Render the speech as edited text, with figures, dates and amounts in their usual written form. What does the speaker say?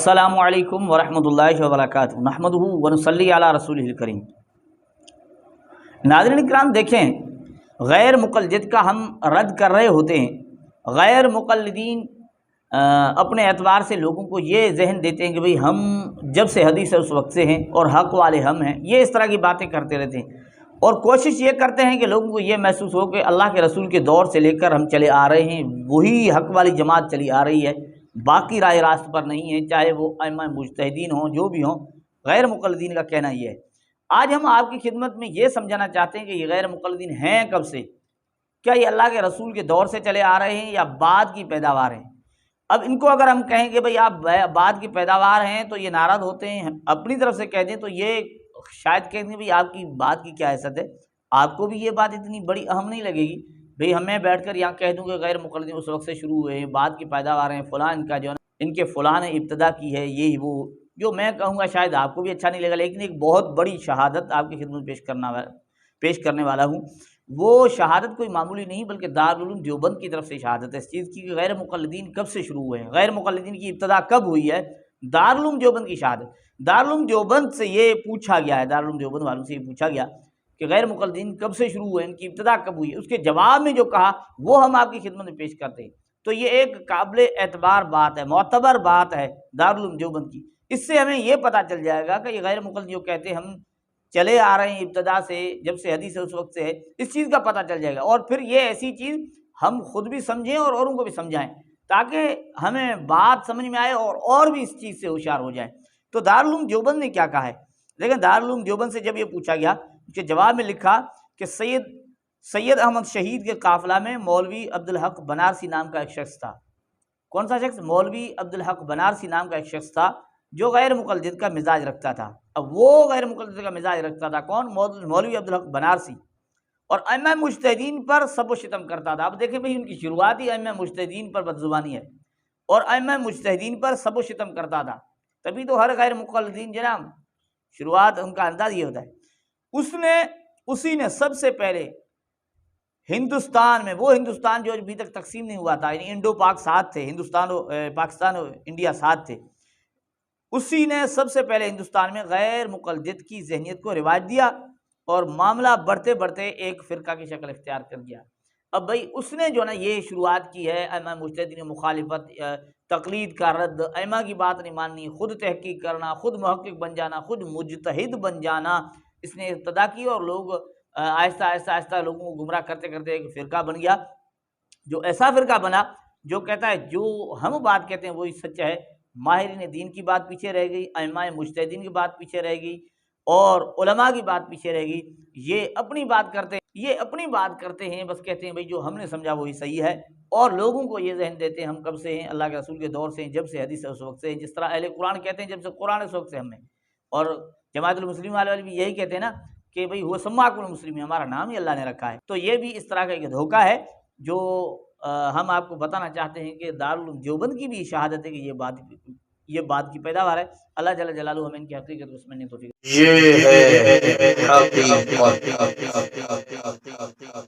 السلام علیکم ورحمۃ اللہ وبرکاتہ، نحمدہ ونصلی علی رسولہ الکریم۔ ناظرین کرام، دیکھیں، غیر مقلد کا ہم رد کر رہے ہوتے ہیں۔ غیر مقلدین اپنے اعتبار سے لوگوں کو یہ ذہن دیتے ہیں کہ بھئی ہم جب سے حدیث ہے اس وقت سے ہیں اور حق والے ہم ہیں، یہ اس طرح کی باتیں کرتے رہتے ہیں، اور کوشش یہ کرتے ہیں کہ لوگوں کو یہ محسوس ہو کہ اللہ کے رسول کے دور سے لے کر ہم چلے آ رہے ہیں، وہی حق والی جماعت چلی آ رہی ہے، باقی رائے راست پر نہیں ہے، چاہے وہ ائمہ مجتہدین ہوں جو بھی ہوں۔ غیر مقلدین کا کہنا یہ ہے۔ آج ہم آپ کی خدمت میں یہ سمجھانا چاہتے ہیں کہ یہ غیر مقلدین ہیں کب سے، کیا یہ اللہ کے رسول کے دور سے چلے آ رہے ہیں یا بعد کی پیداوار ہیں؟ اب ان کو اگر ہم کہیں کہ بھئی آپ بعد کی پیداوار ہیں تو یہ ناراض ہوتے ہیں، اپنی طرف سے کہہ دیں تو یہ شاید کہیں گے بھئی آپ کی بات کی کیا حیثیت ہے، آپ کو بھی یہ بات اتنی بڑی اہم نہیں لگے گی بھئی ہمیں بیٹھ کر یہاں کہہ دوں کہ غیر مقلدین اس وقت سے شروع ہوئے ہیں، بعد کی پیداوار ہیں، فلاں ان کا جو ہے ان کے فلاں نے ابتدا کی ہے، یہ وہ جو میں کہوں گا شاید آپ کو بھی اچھا نہیں لگا، لیکن ایک بہت بڑی شہادت آپ کی خدمت پیش کرنے والا ہوں۔ وہ شہادت کوئی معمولی نہیں بلکہ دارالعلوم دیوبند کی طرف سے شہادت ہے اس چیز کی کہ غیر مقلدین کب سے شروع ہوئے ہیں، غیر مقلدین کی ابتدا کب ہوئی ہے، دارالعلوم دیوبند کی شہادت۔ دارالعلوم دیوبند سے یہ پوچھا گیا ہے، دارالعلوم دیوبند والوں سے یہ پوچھا گیا کہ غیر مقلدین کب سے شروع ہوئے، ان کی ابتدا کب ہوئی ہے، اس کے جواب میں جو کہا وہ ہم آپ کی خدمت میں پیش کرتے ہیں۔ تو یہ ایک قابل اعتبار بات ہے، معتبر بات ہے دارالعلوم دیوبند کی۔ اس سے ہمیں یہ پتہ چل جائے گا کہ یہ غیر مقلد جو کہتے ہیں ہم چلے آ رہے ہیں ابتدا سے، جب سے حدیث ہے اس وقت سے ہے، اس چیز کا پتہ چل جائے گا، اور پھر یہ ایسی چیز ہم خود بھی سمجھیں اور اوروں کو بھی سمجھائیں تاکہ ہمیں بات سمجھ میں آئے اور بھی اس چیز سے ہوشیار ہو جائیں۔ تو دارالعلوم دیوبند نے کیا کہا ہے، لیکن دارالعلوم دیوبند سے جب یہ پوچھا گیا، اس کے جواب میں لکھا کہ سید احمد شہید کے قافلہ میں مولوی عبدالحق بنارسی نام کا ایک شخص تھا۔ کون سا شخص؟ مولوی عبدالحق بنارسی نام کا ایک شخص تھا جو غیر مقلد کا مزاج رکھتا تھا۔ اب وہ غیر مقلد کا مزاج رکھتا تھا کون؟ مولوی عبدالحق بنارسی، اور ائمہ مجتہدین پر سب و شتم کرتا تھا۔ اب دیکھیں بھئی ان کی شروعات ہی ائمہ مجتہدین پر بدزبانی ہے، اور ائمہ مجتہدین پر سب و شتم کرتا تھا، تبھی تو ہر غیر مقلدین جناب شروعات ان کا انداز یہ ہوتا ہے۔ اسی نے سب سے پہلے ہندوستان میں، وہ ہندوستان جو ابھی تک تقسیم نہیں ہوا تھا، یعنی انڈو پاک ساتھ تھے، پاکستان اور انڈیا ساتھ تھے، اسی نے سب سے پہلے ہندوستان میں غیر مقلد کی ذہنیت کو رواج دیا اور معاملہ بڑھتے بڑھتے ایک فرقہ کی شکل اختیار کر گیا۔ اب بھائی اس نے جو نا یہ شروعات کی ہے، ائمہ مجتہدین کی مخالفت، تقلید کا رد، ائمہ کی بات نہیں ماننی، خود تحقیق کرنا، خود محقق بن جانا، خود مجتہد بن جانا، اس نے ابتدا کی، اور لوگ آہستہ آہستہ لوگوں کو گمراہ کرتے کرتے ایک فرقہ بن گیا، جو ایسا فرقہ بنا جو کہتا ہے جو ہم بات کہتے ہیں وہی سچا ہے، ماہرین دین کی بات پیچھے رہ گئی، ائمہ مجتہدین کی بات پیچھے رہ گئی، اور علماء کی بات پیچھے رہ گئی، یہ اپنی بات کرتے ہیں، بس کہتے ہیں بھئی جو ہم نے سمجھا وہی صحیح ہے، اور لوگوں کو یہ ذہن دیتے ہیں ہم کب سے ہیں، اللہ کے رسول کے دور سے ہیں، جب سے حدیث ہے اس وقت سے ہیں، جس طرح اہل قرآن کہتے ہیں جب سے قرآن ہے اس وقت سے ہم ہیں، اور جماعت المسلمین والے بھی یہی کہتے ہیں نا کہ بھئی وہ سماکم المسلمین، ہمارا نام ہی اللہ نے رکھا ہے۔ تو یہ بھی اس طرح کا ایک دھوکہ ہے جو ہم آپ کو بتانا چاہتے ہیں کہ دارالعلوم دیوبند کی بھی شہادت ہے کہ یہ بات کی پیداوار ہے۔ اللہ جل جلالہ ہمیں ان کی حقیقت کو سمجھنے کی توفیق۔ یہ ہے حقیقت۔